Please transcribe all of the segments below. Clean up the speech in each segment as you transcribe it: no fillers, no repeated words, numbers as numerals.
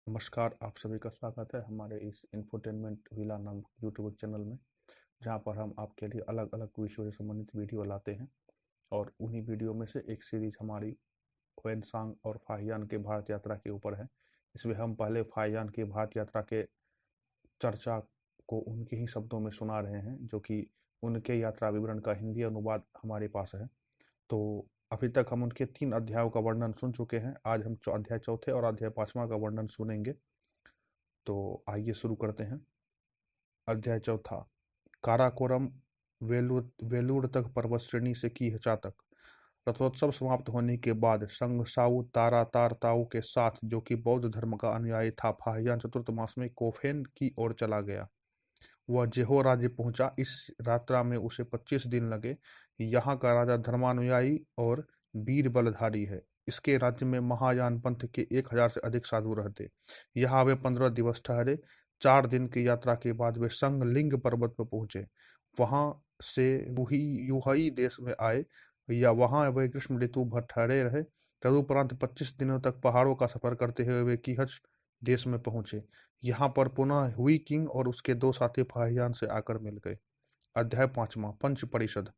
नमस्कार, आप सभी का स्वागत है हमारे इस इंफोटेनमेंट विला नाम यूट्यूब चैनल में, जहां पर हम आपके लिए अलग-अलग विषयों से संबंधित वीडियो लाते हैं। और उन्हीं वीडियो में से एक सीरीज हमारी ह्वेनसांग और फाहियान के भारत यात्रा के ऊपर है। इसमें हम पहले फाहियान की भारत यात्रा के चर्चा को उनके ही शब्दों में सुना रहे हैं, जो कि उनके यात्रा विवरण का हिंदी अनुवाद हमारे पास है। तो अभी तक हम उनके 3 अध्यायों का वर्णन सुन चुके हैं। आज हम अध्याय चौथे और अध्याय 5वां का वर्णन सुनेंगे। तो आइए शुरू करते हैं। अध्याय चौथा। काराकोरम, वेलूर तक पर्वत श्रेणी से कीहचा तक। रथोत्सव समाप्त होने के बाद संगसाउ तारातार ताऊ के साथ, जो कि बौद्ध धर्म का अनुयायी था, फाहियान चतुर्थ मास में कोफेन की ओर चला गया। वह जेहो राज्य पहुंचा। इस यात्रा में उसे 25 दिन लगे। यहाँ का राजा धर्मानुयायी और वीर बलधारी है। इसके राज्य में महायान पंथ के 1000 से अधिक साधु रहते। यहाँ वे 15 दिवस ठहरे। 4 दिन की यात्रा के बाद वे संगलिंग पर्वत पर पहुंचे। वहां से युहई देश में आए, या वहां वे ग्रीष्म ऋतु भर ठहरे रहे। तदुपरांत 25 दिनों तक पहाड़ों का सफर करते हुए वे कीहच देश में पहुंचे। यहाँ पर पुनः हुई किंग और उसके 2 साथी फाहियान से आकर मिल गए। अध्याय 5वां। पंच परिषद।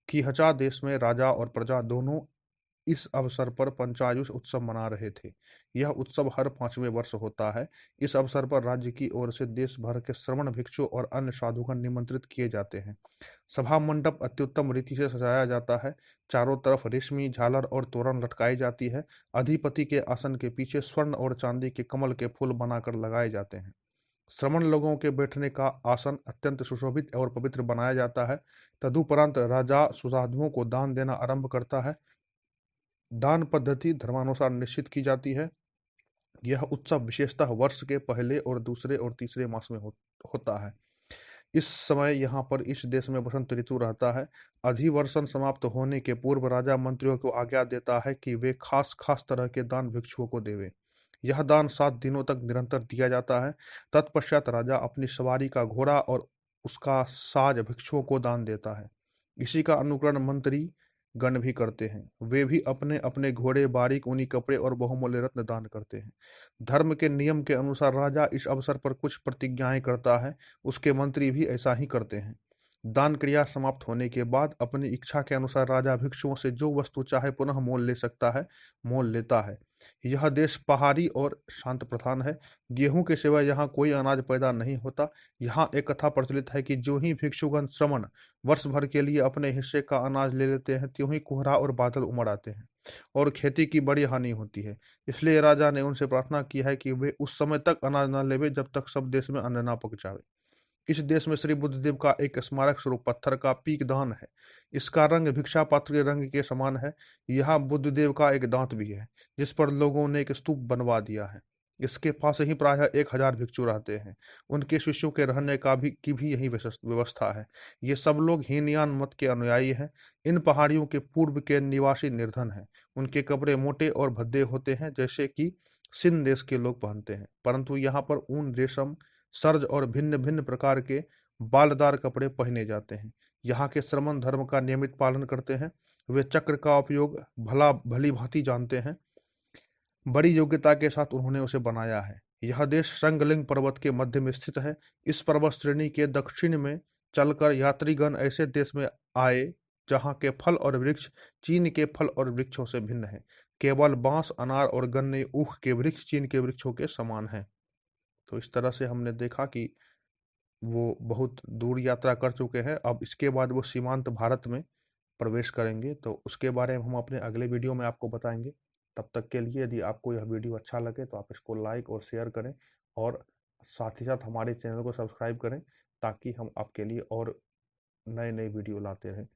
कीहचा देश में राजा और प्रजा दोनों इस अवसर पर पंचायुष उत्सव मना रहे थे। यह उत्सव हर 5वें वर्ष होता है। इस अवसर पर राज्य की ओर से देश भर के श्रमण भिक्षु और अन्य साधुगण निमंत्रित किए जाते हैं। सभा मंडप अत्युत्तम रीति से सजाया जाता है। चारों तरफ रेशमी झालर और तोरण लटकाई जाती है। अधिपति के आसन के पीछे स्वर्ण और चांदी के कमल के फूल बनाकर लगाए जाते हैं। श्रमण लोगों के बैठने का आसन अत्यंत सुशोभित और पवित्र बनाया जाता है। तदुपरांत राजा सुसाधुओं को दान देना आरंभ करता है। दान पद्धति धर्मानुसार निश्चित की जाती है। यह उत्सव विशेषतः वर्ष के पहले और दूसरे और तीसरे मास में होता है। इस समय यहाँ पर इस देश में बसंत ऋतु रहता है। अधिवर्षण समाप्त होने के पूर्व राजा मंत्रियों को आज्ञा देता है कि वे खास खास तरह के दान भिक्षुओं को देवें। यह दान 7 दिनों तक निरंतर दिया जाता है। तत्पश्चात राजा अपनी सवारी का घोड़ा और उसका साज भिक्षुओं को दान देता है। इसी का अनुकरण मंत्री गण भी करते हैं। वे भी अपने अपने घोड़े, बारीक ऊनी कपड़े और बहुमूल्य रत्न दान करते हैं। धर्म के नियम के अनुसार राजा इस अवसर पर कुछ प्रतिज्ञाएं करता है। उसके मंत्री भी ऐसा ही करते हैं। दान क्रिया समाप्त होने के बाद अपनी इच्छा के अनुसार राजा भिक्षुओं से जो वस्तु चाहे पुनः मोल ले सकता है, मोल लेता है। यह देश पहाड़ी और शांत प्रधान है। गेहूं के सिवा यहाँ कोई अनाज पैदा नहीं होता। यहाँ एक कथा प्रचलित है कि जो ही भिक्षुगण श्रमण वर्ष भर के लिए अपने हिस्से का अनाज ले लेते हैं, त्यों ही कोहरा और बादल उमड़ आते हैं और खेती की बड़ी हानि होती है। इसलिए राजा ने उनसे प्रार्थना की है कि वे उस समय तक अनाज न लेवे जब तक सब देश में अन्न न पक जावे। इस देश में श्री बुद्धदेव का एक स्मारक स्वरूप पत्थर का पीक दान है। इसका रंग भिक्षा पात्र के रंग के समान है। यहाँ बुद्धदेव का एक दांत भी है, जिस पर लोगों ने एक स्तूप बनवा दिया है। इसके पास ही प्रायः 1000 भिक्षु रहते हैं। उनके शिष्यों के रहने की भी यही व्यवस्था है। ये सब लोग हीनयान मत के अनुयायी हैं। इन पहाड़ियों के पूर्व के निवासी निर्धन हैं। उनके कपड़े मोटे और भद्दे होते हैं, जैसे कि सिंध देश के लोग पहनते हैं। परंतु यहाँ पर ऊन, रेशम, सर्ज और भिन्न भिन्न प्रकार के बालदार कपड़े पहने जाते हैं। यहाँ के श्रमण धर्म का नियमित पालन करते हैं। वे चक्र का उपयोग भली भांति जानते हैं। बड़ी योग्यता के साथ उन्होंने उसे बनाया है। यह देश संगलिंग पर्वत के मध्य में स्थित है। इस पर्वत श्रेणी के दक्षिण में चलकर यात्रीगण ऐसे देश में आए जहाँ के फल और वृक्ष चीन के फल और वृक्षों से भिन्न है। केवल बांस, अनार और गन्ने, ऊख के वृक्ष चीन के वृक्षों के समान हैं। तो इस तरह से हमने देखा कि वो बहुत दूर यात्रा कर चुके हैं। अब इसके बाद वो सीमांत भारत में प्रवेश करेंगे, तो उसके बारे में हम अपने अगले वीडियो में आपको बताएंगे। तब तक के लिए यदि आपको यह वीडियो अच्छा लगे तो आप इसको लाइक और शेयर करें, और साथ ही साथ हमारे चैनल को सब्सक्राइब करें, ताकि हम आपके लिए और नए नए वीडियो लाते रहें।